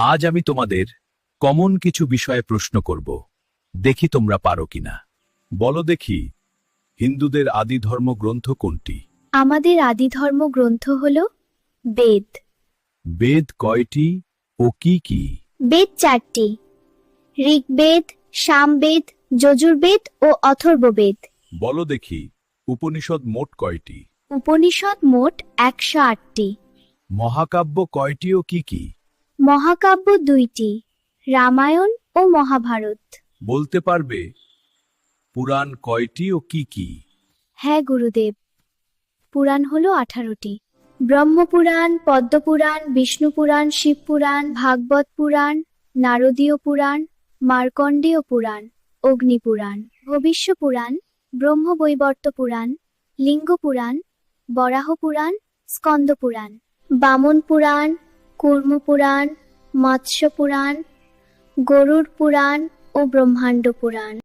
আজ আমি তোমাদের কমন কিছু বিষয়ে প্রশ্ন করব, দেখি তোমরা পারো কিনা। বলো দেখি, হিন্দুদের আদি ধর্মগ্রন্থ কোনটি? আমাদের আদি ধর্মগ্রন্থ হল বেদ। বেদ কয়টি ও কি কি? বেদ 4টি: ঋগ্বেদ, সামবেদ, যজুর্বেদ ও অথর্ববেদ। বলো দেখি, উপনিষদ মোট কয়টি? উপনিষদ মোট 108টি। মহাকাব্য কয়টি ও কি কি? মহাকাব্য 2টি: রামায়ণ ও মহাভারত। বলতে পারবে পুরাণ কয়টি ও কি কি? হ্যাঁ গুরুদেব, পুরাণ হল 18টি: ব্রহ্মপুরাণ, পদ্মপুরাণ, বিষ্ণুপুরাণ, শিবপুরাণ, ভাগবত পুরাণ, নারদীয় পুরাণ, মার্কণ্ডেয় পুরাণ, অগ্নিপুরাণ, ভবিষ্য পুরাণ, ব্রহ্মবৈবর্ত পুরাণ, লিঙ্গ পুরাণ, বরাহ পুরাণ, স্কন্দ পুরাণ, বামন পুরাণ, কুর্ম পুরাণ, মৎস্য পুরাণ, গরুড় পুরাণ ও ব্রহ্মাণ্ড পুরাণ।